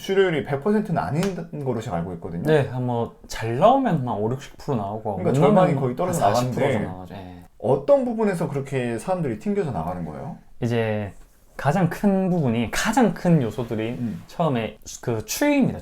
수료율이 100%는 아닌 거로 제가 알고 있거든요. 네, 뭐 잘 나오면 한 5, 60% 나오고 그러니까 절반이 거의 떨어져 40% 나가는데 나가죠. 예. 어떤 부분에서 그렇게 사람들이 튕겨져 나가는 거예요? 이제 가장 큰 요소들이 처음에 그 추위입니다.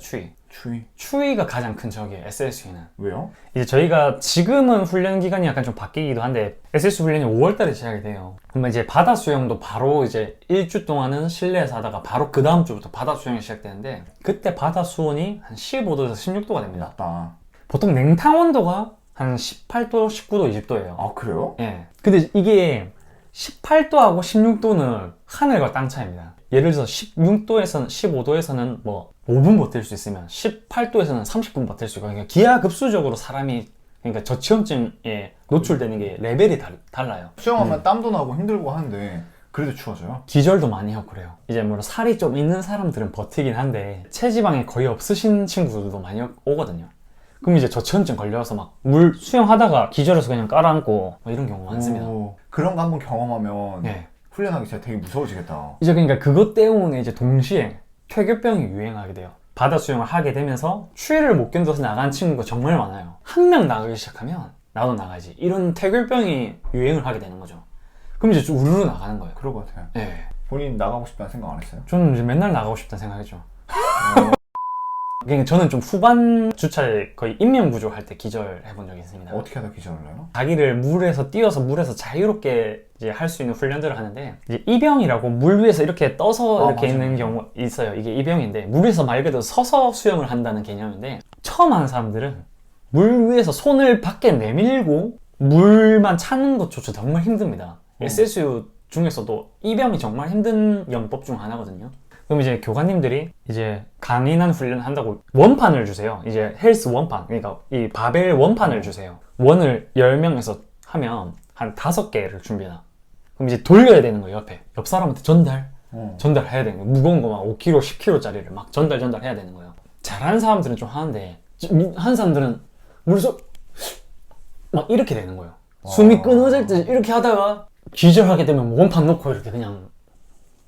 추위가 가장 큰 적이에요. SSU는. 왜요? 이제 저희가 지금은 훈련 기간이 약간 좀 바뀌기도 한데 SSU 훈련이 5월달에 시작이 돼요. 그러면 이제 바다 수영도 바로 이제 1주 동안은 실내에서 하다가 바로 그 다음 주부터 바다 수영이 시작되는데 그때 바다 수온이 한 15도에서 16도가 됩니다. 맞다. 보통 냉탕 온도가 한 18도, 19도, 20도예요. 아 그래요? 예. 근데 이게 18도하고 16도는 하늘과 땅 차이입니다. 예를 들어서 16도에서는 15도에서는 뭐 5분 버틸 수 있으면 18도에서는 30분 버틸 수 있고 그러니까 기하급수적으로 사람이 그러니까 저체온증에 노출되는 게 레벨이 달라요. 수영하면 땀도 나고 힘들고 하는데 그래도 추워져요? 기절도 많이 하고 그래요. 이제 물론 살이 좀 있는 사람들은 버티긴 한데 체지방이 거의 없으신 친구들도 많이 오거든요. 그럼 이제 저체온증 걸려서 막 물 수영하다가 기절해서 그냥 깔아앉고 뭐 이런 경우 많습니다. 그런 거 한번 경험하면 네. 훈련하기 진짜 되게 무서워지겠다. 이제 그러니까 그것 때문에 이제 동시에 퇴교병이 유행하게 돼요. 바다 수영을 하게 되면서 추위를 못 견뎌서 나간 친구가 정말 많아요. 한 명 나가기 시작하면 나도 나가야지 이런 퇴교병이 유행을 하게 되는 거죠. 그럼 이제 좀 우르르 나가는 거예요. 그럴 것 같아요. 네. 본인 나가고 싶다는 생각 안 했어요? 저는 이제 맨날 나가고 싶다는 생각했죠. 그러니까 저는 좀 후반 주차에 거의 인명구조 할 때 기절해 본 적이 있습니다. 어떻게 하다 기절을 해요? 자기를 물에서 띄어서 물에서 자유롭게 이제 할 수 있는 훈련들을 하는데 이제 이병이라고 물 위에서 이렇게 떠서 이렇게 맞아요. 있는 경우 있어요. 이게 이병인데 물 위에서 말 그대로 서서 수영을 한다는 개념인데 처음 하는 사람들은 물 위에서 손을 밖에 내밀고 물만 차는 것조차 정말 힘듭니다. SSU 중에서도 이병이 정말 힘든 영법 중 하나거든요. 그럼 이제 교관님들이 이제 강인한 훈련을 한다고 원판을 주세요. 이제 헬스 원판, 그러니까 이 바벨 원판을 주세요. 원을 10명에서 하면 한 5개를 준비해놔. 그럼 이제 돌려야 되는 거예요, 옆 사람한테 전달해야 되는 거예요. 무거운 거 막 5kg, 10kg짜리를 막 전달해야 되는 거예요. 잘하는 사람들은 좀 하는데 한 사람들은 물속 막 이렇게 되는 거예요. 숨이 끊어질 때 이렇게 하다가 기절하게 되면 원판 놓고 이렇게 그냥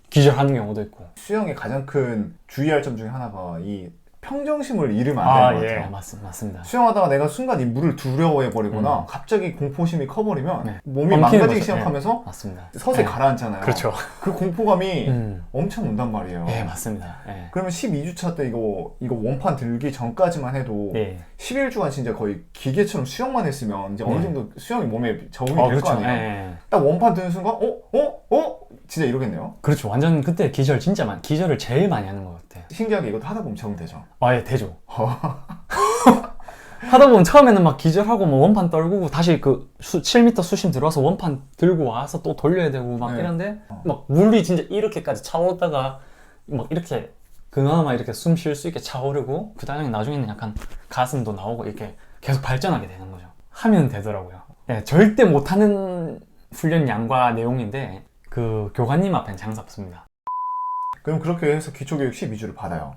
기절하는 경우도 있고. 수영의 가장 큰 주의할 점 중에 하나가 이 평정심을 잃으면 안 되는 것 같아요. 맞습니다. 수영하다가 내가 순간 이 물을 두려워해버리거나 갑자기 공포심이 커버리면 몸이 엉키는 망가지기 거죠. 시작하면서 맞습니다. 서서히 가라앉잖아요. 그렇죠. 그 공포감이 엄청 온단 말이에요. 네, 맞습니다. 그러면 12주차 때 이거 원판 들기 전까지만 해도 11주간 진짜 거의 기계처럼 수영만 했으면 이제 어느 정도 수영이 몸에 적응이 될 거 아니에요. 딱 원판 드는 순간 진짜 이러겠네요. 그렇죠. 완전 그때 기절을 제일 많이 하는 것 같아요. 신기하게 이것도 하다 보면 적응되죠. 예, 되죠. 하다 보면 처음에는 막 기절하고 뭐 원판 떨구고 다시 그 7m 수심 들어와서 원판 들고 와서 또 돌려야 되고 막 이런데 막 물이 진짜 이렇게까지 차오르다가 막 이렇게 그나마 이렇게 숨 쉴 수 있게 차오르고 그 다음에 나중에는 약간 가슴도 나오고 이렇게 계속 발전하게 되는 거죠. 하면 되더라고요. 절대 못하는 훈련 양과 내용인데 그 교관님 앞엔 장사 없습니다. 그럼 그렇게 해서 기초교육 12주를 받아요.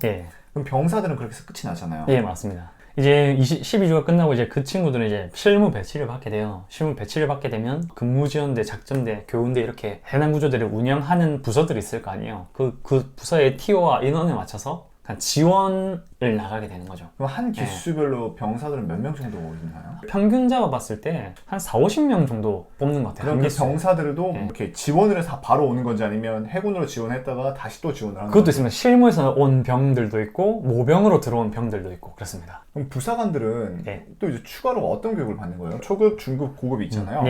그럼 병사들은 그렇게 해서 끝이 나잖아요. 맞습니다. 이제 12주가 끝나고 이제 그 친구들은 이제 실무 배치를 받게 돼요. 실무 배치를 받게 되면 근무지원대, 작전대, 교훈대 이렇게 해난 구조대를 운영하는 부서들이 있을 거 아니에요. 그 부서의 티오와 인원에 맞춰서 지원을 나가게 되는 거죠. 그럼 한 기수별로 병사들은 몇 명 정도 있나요? 평균 잡아봤을 때 한 40-50명 정도 뽑는 것 같아요. 그럼 그 병사들도 이렇게 지원을 해서 바로 오는 건지 아니면 해군으로 지원했다가 다시 또 지원을 하는 그것도 건지? 있습니다. 실무에서 온 병들도 있고 모병으로 들어온 병들도 있고 그렇습니다. 그럼 부사관들은 또 이제 추가로 어떤 교육을 받는 거예요? 초급, 중급, 고급이 있잖아요.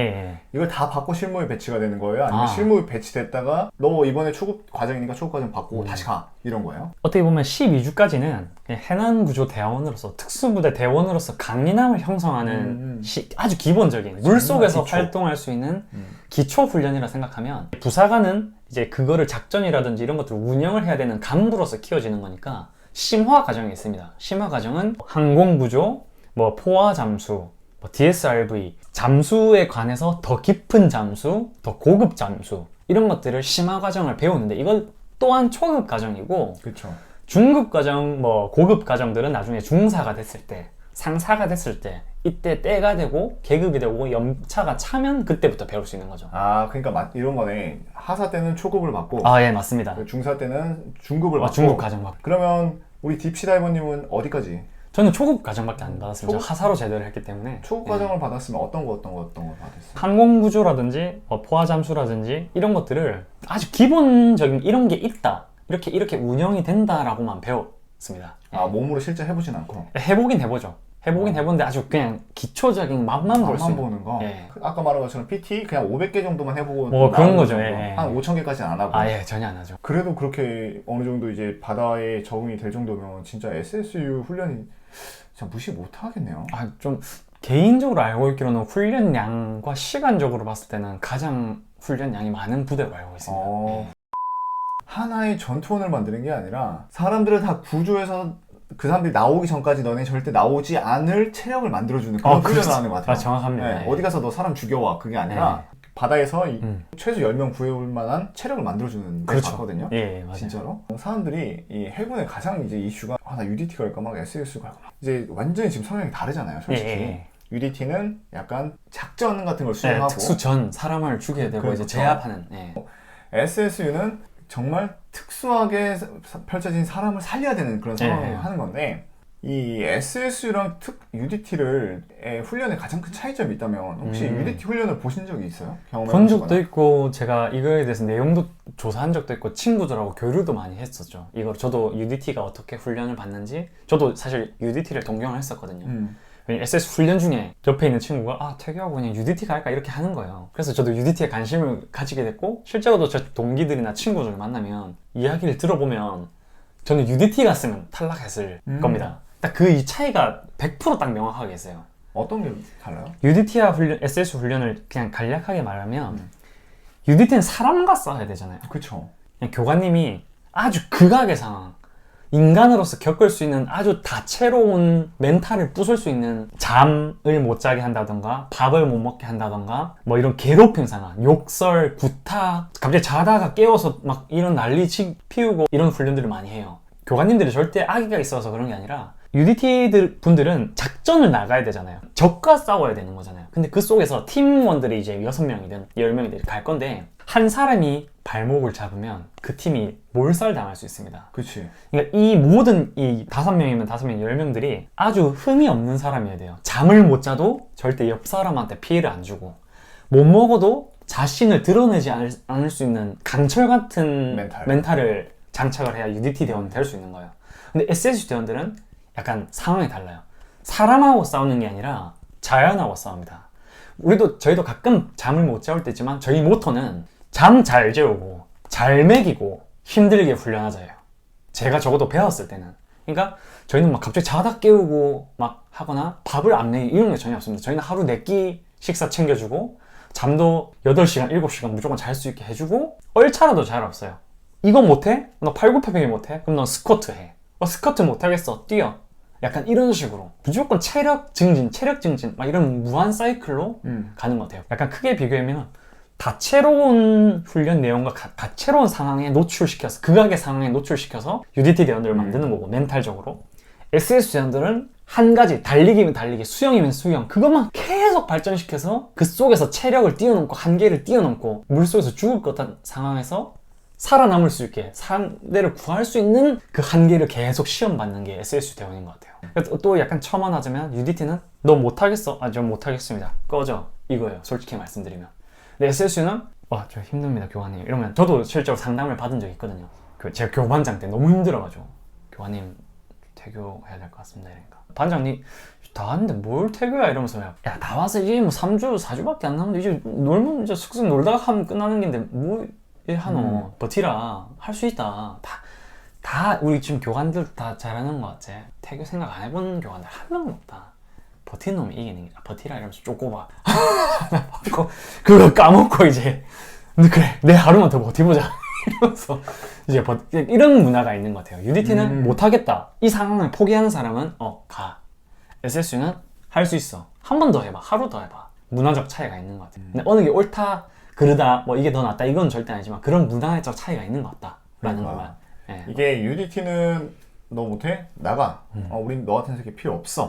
이걸 다 받고 실무에 배치가 되는 거예요? 아니면 실무에 배치됐다가 너 이번에 초급 과정이니까 초급 과정 받고 다시 가 이런 거예요? 어떻게 보면 12주까지는 해난구조 대원으로서 특수부대 대원으로서 강인함을 형성하는 아주 기본적인 물속에서 활동할 수 있는 기초 훈련이라 생각하면 부사관은 이제 그거를 작전이라든지 이런 것들을 운영을 해야 되는 간부로서 키워지는 거니까 심화 과정이 있습니다. 심화 과정은 항공구조, 뭐 포화 잠수, 뭐 DSRV, 잠수에 관해서 더 깊은 잠수, 더 고급 잠수 이런 것들을 심화 과정을 배우는데 이건 또한 초급 과정이고 그렇죠. 중급 과정, 뭐 고급 과정들은 나중에 중사가 됐을 때, 상사가 됐을 때 이때 때가 되고 계급이 되고 연차가 차면 그때부터 배울 수 있는 거죠. 그러니까 이런 거네. 하사 때는 초급을 받고 맞습니다. 중사 때는 중급을 받고 중급 과정 받고 그러면 우리 딥시다이버님은 어디까지? 저는 초급 과정밖에 안 받았어요. 저 하사로 제대를 했기 때문에. 초급 과정을 받았으면 어떤 거 받았어요? 항공구조라든지 포화잠수라든지 이런 것들을 아주 기본적인 이런 게 있다, 이렇게 운영이 된다라고만 배웠습니다. 아, 몸으로 실제 해보진 않고? 해보긴 해보죠. 해보긴 해보는데 아주 그냥 기초적인 맛만 볼 수 있는. 보는 거? 예. 아까 말한 것처럼 PT 그냥 500개 정도만 해보고 뭐 그런 거죠. 한 5,000개까지는 안 하고. 아, 예, 전혀 안 하죠. 그래도 그렇게 어느 정도 이제 바다에 적응이 될 정도면 진짜 SSU 훈련이 진짜 무시 못 하겠네요. 아, 좀 개인적으로 알고 있기로는 훈련량과 시간적으로 봤을 때는 가장 훈련량이 많은 부대로 알고 있습니다. 하나의 전투원을 만드는 게 아니라 사람들을 다 구조해서 그 사람들이 나오기 전까지 너네 절대 나오지 않을 체력을 만들어주는 그런 훈련을 하는 것 같아요. 아, 정확합니다. 네, 어디 가서 너 사람 죽여와 그게 아니라 바다에서 최소 10명 구해올 만한 체력을 만들어주는 데 가거든요. 예, 맞아요. 진짜로. 사람들이 이 해군의 가장 이제 이슈가 나 UDT 갈까 막 SSU 갈까 이제 완전히 지금 성향이 다르잖아요, 솔직히. UDT는 약간 작전 같은 걸 수행하고 특수전 사람을 죽여야 되고 이제 제압하는. SSU는 정말 특수하게 펼쳐진 사람을 살려야 되는 그런 상황을 하는 건데, 이 SSU랑 UDT를 훈련의 가장 큰 차이점이 있다면 혹시 UDT 훈련을 보신 적이 있어요? 본 적도 있고 제가 이거에 대해서 내용도 조사한 적도 있고 친구들하고 교류도 많이 했었죠. 이걸 저도 UDT가 어떻게 훈련을 받는지, 저도 사실 UDT를 동경을 했었거든요. SS 훈련 중에 옆에 있는 친구가 태교하고 그냥 UDT 갈까 이렇게 하는 거예요. 그래서 저도 UDT에 관심을 가지게 됐고, 실제로도 제 동기들이나 친구들 만나면 이야기를 들어보면 저는 UDT 갔으면 탈락했을 겁니다. 딱 그 이 차이가 100% 딱 명확하게 있어요. 어떤 게 달라요? UDT와 SS 훈련을 그냥 간략하게 말하면 UDT는 사람과 싸워야 되잖아요. 그렇죠. 교관님이 아주 극악의 상황, 인간으로서 겪을 수 있는 아주 다채로운 멘탈을 부술 수 있는, 잠을 못 자게 한다던가 밥을 못 먹게 한다던가 뭐 이런 괴롭힘 상황, 욕설, 구타, 갑자기 자다가 깨워서 막 이런 난리 피우고 이런 훈련들을 많이 해요. 교관님들이 절대 악의가 있어서 그런 게 아니라 UDT 분들은 작전을 나가야 되잖아요. 적과 싸워야 되는 거잖아요. 근데 그 속에서 팀원들이 이제 6명이든 10명이든 갈 건데, 한 사람이 발목을 잡으면 그 팀이 몰살당할 수 있습니다. 그치. 그러니까 이 모든 이 5명이면 5명, 10명들이 아주 흠이 없는 사람이어야 돼요. 잠을 못 자도 절대 옆 사람한테 피해를 안 주고, 못 먹어도 자신을 드러내지 않을 수 있는 강철 같은 멘탈을 장착을 해야 UDT 대원이 될 수 있는 거예요. 근데 SS 대원들은 약간 상황이 달라요. 사람하고 싸우는 게 아니라 자연하고 싸웁니다. 저희도 가끔 잠을 못 자올 때 있지만 저희 모토는 잠 잘 재우고 잘 먹이고 힘들게 훈련하자예요. 제가 적어도 배웠을 때는. 그러니까 저희는 막 갑자기 자다 깨우고 막 하거나 밥을 안 먹이고 이런 게 전혀 없습니다. 저희는 하루 4끼 식사 챙겨주고 잠도 8시간, 7시간 무조건 잘 수 있게 해주고, 얼차라도 잘 없어요. 이거 못해? 너 팔굽혀펴기 못해? 그럼 너 스쿼트 해. 스쿼트 못하겠어. 뛰어. 약간 이런 식으로 무조건 체력 증진 막 이런 무한 사이클로 가는 것 같아요. 약간 크게 비교하면 다채로운 훈련 내용과 다채로운 상황에 노출시켜서, 극악의 상황에 노출시켜서 UDT 대원들을 만드는 거고, 멘탈적으로 SS 대원들은 한 가지, 달리기면 달리기, 수영이면 수영, 그것만 계속 발전시켜서 그 속에서 체력을 뛰어넘고 한계를 뛰어넘고 물속에서 죽을 것 같은 상황에서 살아남을 수 있게, 상대를 구할 수 있는 그 한계를 계속 시험받는 게 SS 대원인 것 같아요. 또 약간 첨언하자면 UDT는 너 못하겠어? 저 못하겠습니다. 꺼져. 이거예요. 솔직히 말씀드리면. 근데 SSU는 저 힘듭니다, 교관님. 이러면 저도 실제로 상담을 받은 적이 있거든요. 제가 교반장 때 너무 힘들어가지고, 교관님 퇴교해야 될 것 같습니다. 이러니까 반장님 다 왔는데 뭘 퇴교야? 이러면서 다 와서 이제 뭐 3주, 4주밖에 안 남았는데 이제 놀면 이제 숙소 놀다가 하면 끝나는 건데 뭐 하노? 버티라. 할 수 있다. 다 우리 지금 교관들 다 잘하는 것 같아. 태교 생각 안 해본 교관들 한 명도 없다. 버티는 놈이 이기는 게 버티라 이러면서 쪼꼬봐. 그거 까먹고 이제 그래 내 하루만 더 버티보자 이러면서 이제 이런 문화가 있는 것 같아요. UDT는 못하겠다. 이 상황을 포기하는 사람은 가. SSU는 할 수 있어. 한 번 더 해봐. 하루 더 해봐. 문화적 차이가 있는 것 같아요. 근데 어느 게 옳다, 그러다, 뭐 이게 더 낫다 이건 절대 아니지만 그런 문화적 차이가 있는 것 같다라는 것만. 이게 UDT는 너 못해? 나가. 우린 너 같은 새끼 필요 없어.